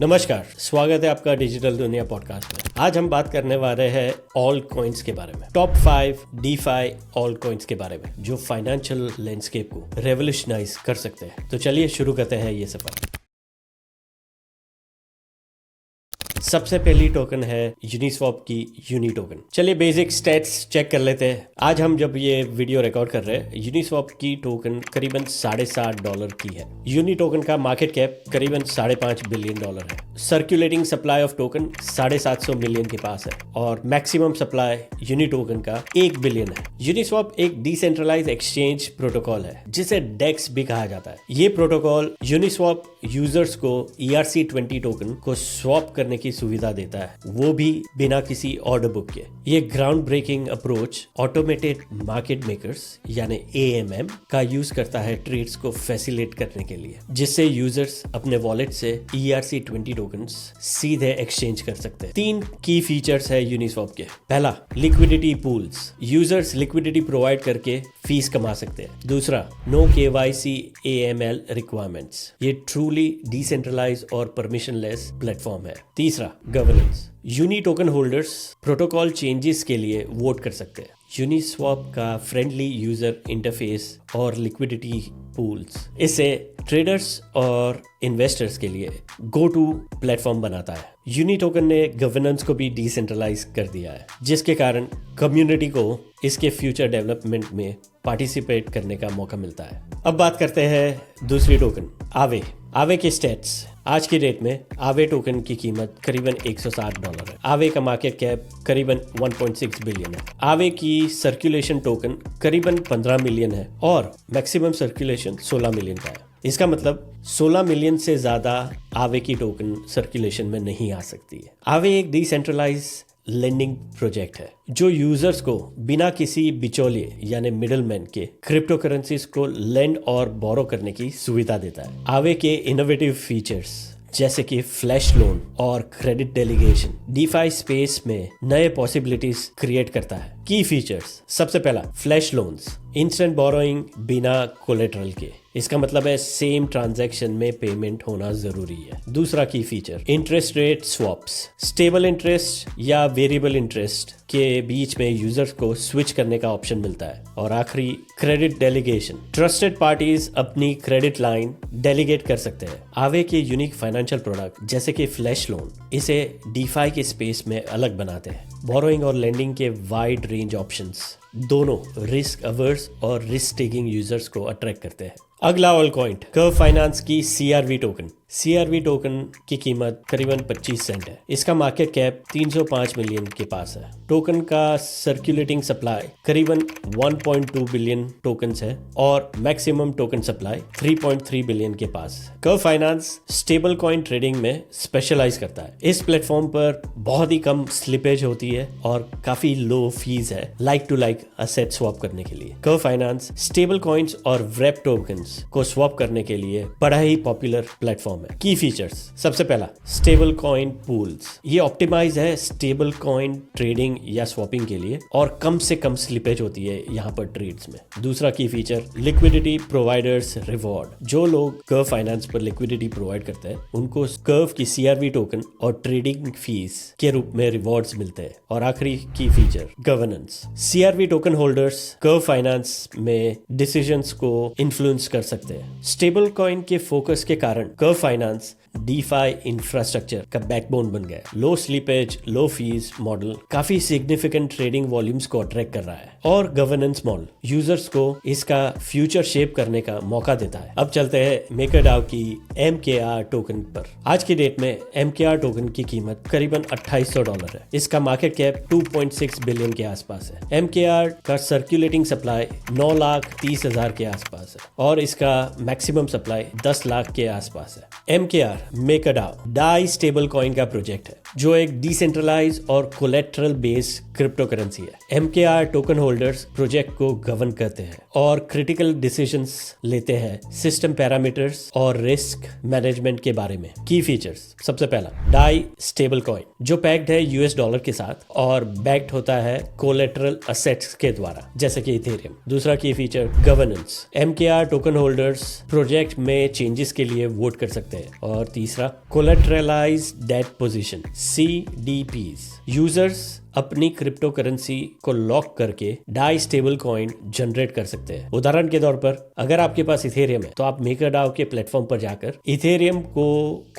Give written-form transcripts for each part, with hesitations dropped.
नमस्कार, स्वागत है आपका डिजिटल दुनिया पॉडकास्ट में। आज हम बात करने वाले हैं ऑल कॉइन्स के बारे में, टॉप 5 डीफाई ऑल कॉइन्स के बारे में जो फाइनेंशियल लैंडस्केप को रेवोल्यूशनाइज कर सकते हैं। तो चलिए शुरू करते हैं ये सफर। सबसे पहली टोकन है यूनिस्वैप की यूनी टोकन। चलिए बेसिक स्टैट्स चेक कर लेते हैं। आज हम जब ये वीडियो रिकॉर्ड कर रहे हैं, यूनिस्वैप की टोकन करीबन $7.5 की है। यूनी टोकन का मार्केट कैप करीबन $5.5 बिलियन है। Circulating supply of token 750 million के पास है और मैक्सिमम सप्लाई यूनी टोकन का 1 बिलियन है। यूनिस्वैप एक डिसेंट्रलाइज एक्सचेंज प्रोटोकॉल है जिसे डेक्स भी कहा जाता है। ये प्रोटोकॉल यूनिस्वैप यूजर्स को ERC-20 टोकन को स्वैप करने की सुविधा देता है, वो भी बिना किसी ऑर्डर बुक के। ये ground breaking approach automated market makers यानी AMM का यूज करता है ट्रेड्स को फैसिलिटेट करने के लिए, जिससे यूजर्स अपने वॉलेट से ERC-20 टोकन्स सीधे एक्सचेंज कर सकते हैं। 3 की फीचर्स है यूनिस्वैप के। पहला, liquidity pools. Users liquidity provide करके फीस कमा सकते हैं। दूसरा, नो KYC AML रिक्वायरमेंट्स। ये ट्रूली डिसेंट्रलाइज और परमिशनलेस प्लेटफॉर्म है। तीसरा, governance. Uni token holders protocol changes के लिए वोट कर सकते हैं। यूनिस्वैप का फ्रेंडली यूजर इंटरफेस और लिक्विडिटी पूल्स इसे ट्रेडर्स और इन्वेस्टर्स के लिए गो टू प्लेटफॉर्म बनाता है। यूनी टोकन ने गवर्नेंस को भी डिसेंट्रलाइज कर दिया है, जिसके कारण कम्युनिटी को इसके फ्यूचर डेवलपमेंट में पार्टिसिपेट करने का मौका मिलता है। अब बात करते हैं दूसरी टोकन, आवे। आवे के स्टेट्स। आज की डेट में आवे टोकन की कीमत करीबन $160 है। आवे का मार्केट कैप करीबन 1.6 बिलियन है। आवे की सर्कुलेशन टोकन करीबन 15 मिलियन है और मैक्सिमम सर्कुलेशन 16 मिलियन का है। इसका मतलब 16 मिलियन से ज्यादा आवे की टोकन सर्कुलेशन में नहीं आ सकती है। आवे एक डिसेंट्रलाइज लेंडिंग प्रोजेक्ट है जो यूजर्स को बिना किसी बिचौलिए यानी मिडलमैन के क्रिप्टो करेंसीज को लेंड और बोरो करने की सुविधा देता है। आवे के इनोवेटिव फीचर्स जैसे कि फ्लैश लोन और क्रेडिट डेलीगेशन डीफाई स्पेस में नए पॉसिबिलिटीज क्रिएट करता है। की फीचर्स, सबसे पहला, फ्लैश लोन्स, इंस्टेंट बोरोइंग बिना कोलेटरल के। इसका मतलब है सेम ट्रांजैक्शन में पेमेंट होना जरूरी है। दूसरा की feature, interest rate swaps, stable interest या वेरिएबल इंटरेस्ट के बीच में यूजर्स को स्विच करने का ऑप्शन मिलता है। और आखिरी, क्रेडिट डेलीगेशन, ट्रस्टेड पार्टीज अपनी क्रेडिट लाइन डेलीगेट कर सकते हैं। आवे के यूनिक फाइनेंशियल प्रोडक्ट जैसे कि फ्लैश लोन इसे डीफाई के स्पेस में अलग बनाते हैं। बोरोइंग और लेंडिंग के वाइड रेंज ऑप्शंस दोनों रिस्क अवर्स और रिस्क टेकिंग यूजर्स को अट्रैक्ट करते हैं। अगला ऑल कॉइन, कर्व फाइनेंस की CRV टोकन। CRV टोकन की कीमत करीबन 25 सेंट है। इसका मार्केट कैप 305 मिलियन के पास है। टोकन का सर्कुलेटिंग सप्लाई करीबन 1.2 बिलियन टोकन्स है और मैक्सिमम टोकन सप्लाई 3.3 बिलियन के पास है। Curve Finance stable coin trading में स्पेशलाइज करता है। इस प्लेटफॉर्म पर बहुत ही कम स्लिपेज होती है और काफी लो फीस है like to like asset swap करने के लिए। कर्व फाइनेंस स्टेबल कॉइन्स और व्रेप टोकन्स को स्वैप करने के लिए बड़ा ही पॉपुलर प्लेटफॉर्म है। की फीचर्स, सबसे पहला, स्टेबल कॉइन पूल्स। ये ऑप्टिमाइज है स्टेबल कॉइन ट्रेडिंग या स्वैपिंग के लिए और कम से कम स्लिपेज होती है यहाँ पर ट्रेड्स में। दूसरा की फीचर, लिक्विडिटी प्रोवाइडर्स रिवॉर्ड। जो लोग कर्व फाइनेंस पर लिक्विडिटी प्रोवाइड करते हैं उनको कर्व की CRV टोकन और ट्रेडिंग फीस के रूप में रिवॉर्ड्स मिलते हैं। और आखिरी की feature, governance. CRV token holders curve finance में डिसीजंस को इन्फ्लुएंस कर सकते हैं। स्टेबल कॉइन के फोकस के कारण कर्व फाइनेंस डीफाई इंफ्रास्ट्रक्चर का बैकबोन बन गया। लो स्लीपेज, लो फीस मॉडल काफी सिग्निफिकेंट ट्रेडिंग वॉल्यूम्स को अट्रैक्ट कर रहा है और गवर्नेंस मॉडल यूजर्स को इसका फ्यूचर शेप करने का मौका देता है। अब चलते हैं मेकरडाओ की MKR टोकन पर। आज की डेट में MKR टोकन की कीमत करीबन $2800 है। इसका मार्केट कैप 2.6 बिलियन के आसपास है। MKR का सर्कुलेटिंग सप्लाई 9,30,000 के आसपास है और इसका मैक्सिमम सप्लाई 10 लाख के आसपास है। MKR मेकरडाओ डाई स्टेबल कॉइन का प्रोजेक्ट है। जो एक डिसेंट्रलाइज और कोलेट्रल बेस्ड क्रिप्टो करेंसी है। MKR टोकन होल्डर्स प्रोजेक्ट को गवर्न करते हैं और क्रिटिकल डिसीजंस लेते हैं सिस्टम पैरामीटर्स और रिस्क मैनेजमेंट के बारे में। की फीचर्स, सबसे पहला डाई स्टेबल कॉइन जो पैक्ड है US डॉलर के साथ और बैक्ड होता है कोलेट्रल असेट्स के द्वारा जैसे कि इथेरियम। दूसरा की feature governance, MKR token holders project में चेंजेस के लिए वोट कर सकते हैं। और तीसरा कोलेट्रलाइज्ड डेट पोजीशन CDPs, यूजर्स अपनी क्रिप्टो करेंसी को लॉक करके डाई स्टेबल कॉइन जनरेट कर सकते हैं। उदाहरण के तौर पर अगर आपके पास इथेरियम है तो आप मेकरडाओ के प्लेटफॉर्म पर जाकर इथेरियम को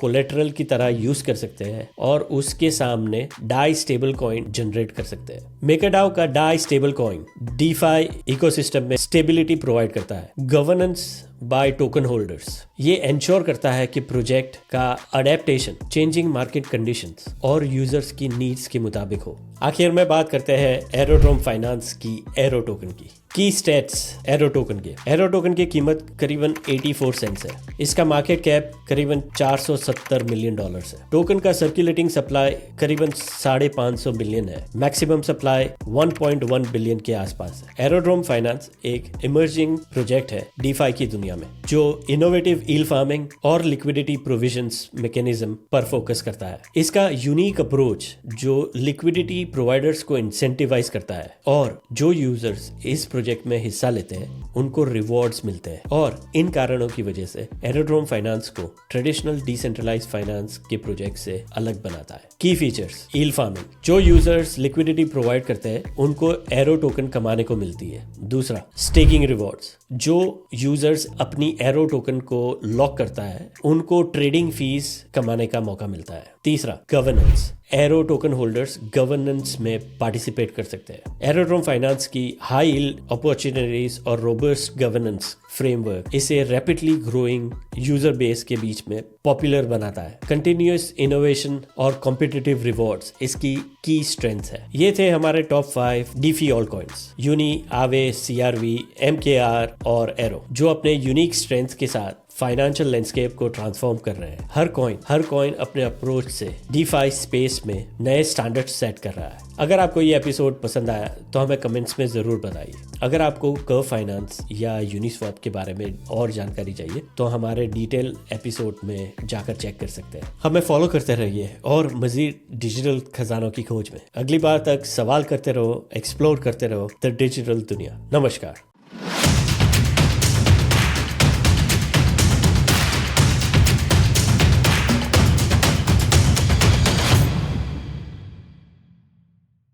कोलेटरल की तरह यूज कर सकते हैं और उसके सामने डाई स्टेबल कॉइन जनरेट कर सकते हैं। मेकरडाओ का Dai stable coin DeFi ecosystem में स्टेबिलिटी प्रोवाइड करता है। गवर्नेंस बाय टोकन होल्डर्स, ये इंश्योर करता है कि प्रोजेक्ट का अडेप्टेशन चेंजिंग मार्केट कंडीशंस और यूजर्स की नीड्स के मुताबिक हो। आखिर में बात करते हैं एरोड्रोम फाइनेंस की एरो टोकन की स्टेट्स एरो टोकन के। एरो टोकन की कीमत करीबन 84 सेंट्स है। इसका मार्केट कैप करीबन $470 मिलियन है। टोकन का सर्कुलेटिंग सप्लाई करीबन 550 बिलियन है। मैक्सिमम सप्लाई 1.1 बिलियन के आसपास है। एरोड्रोम फाइनेंस एक इमर्जिंग प्रोजेक्ट है डीफाई की दुनिया में जो इनोवेटिव ईल्ड फार्मिंग और लिक्विडिटी प्रोविजंस मैकेनिज्म पर फोकस करता है। इसका यूनिक अप्रोच जो लिक्विडिटी प्रोवाइडर्स को इंसेंटिवाइज करता है और जो यूजर्स इस प्रोजेक्ट में हिस्सा लेते हैं उनको रिवॉर्ड्स मिलते हैं और इन कारणों की वजह से एरोड्रोम फाइनेंस को ट्रेडिशनल डिसेंट्रलाइज्ड फाइनेंस के प्रोजेक्ट से अलग बनाता है। की फीचर्स, ईल्ड फार्मिंग, जो यूजर्स लिक्विडिटी प्रोवाइड करते हैं उनको एरो टोकन कमाने को मिलती है। दूसरा स्टेकिंग रिवॉर्ड्स, जो यूजर्स अपनी एरो टोकन को लॉक करता है उनको ट्रेडिंग फीस कमाने का मौका मिलता है। तीसरा governance, Aero token holders governance में पार्टिसिपेट कर सकते हैं। एरोड्रोम फाइनेंस की हाई यील्ड अपॉर्चुनिटीज और रोबस्ट गवर्नेंस फ्रेमवर्क इसे रैपिडली ग्रोइंग यूजर बेस के बीच में पॉपुलर बनाता है। कंटिन्यूअस इनोवेशन और कॉम्पिटिटिव रिवॉर्ड्स इसकी की स्ट्रेंथ है। ये थे हमारे top 5 DeFi alt coins, Uni, Aave, CRV, MKR और एरो, जो अपने यूनिक स्ट्रेंथ के साथ फाइनेंशियल लैंडस्केप को ट्रांसफॉर्म कर रहे हैं। हर कॉइन अपने अप्रोच से डीफाई स्पेस में नए स्टैंडर्ड सेट कर रहा है। अगर आपको ये एपिसोड पसंद आया तो हमें कमेंट्स में जरूर बताइए। अगर आपको कर्व फाइनेंस या यूनिस्वैप के बारे में और जानकारी चाहिए तो हमारे डिटेल एपिसोड में जाकर चेक कर सकते हैं। हमें फॉलो करते रहिए और मजीद डिजिटल खजानों की खोज में। अगली बार तक सवाल करते रहो, एक्सप्लोर करते रहो द डिजिटल दुनिया। नमस्कार।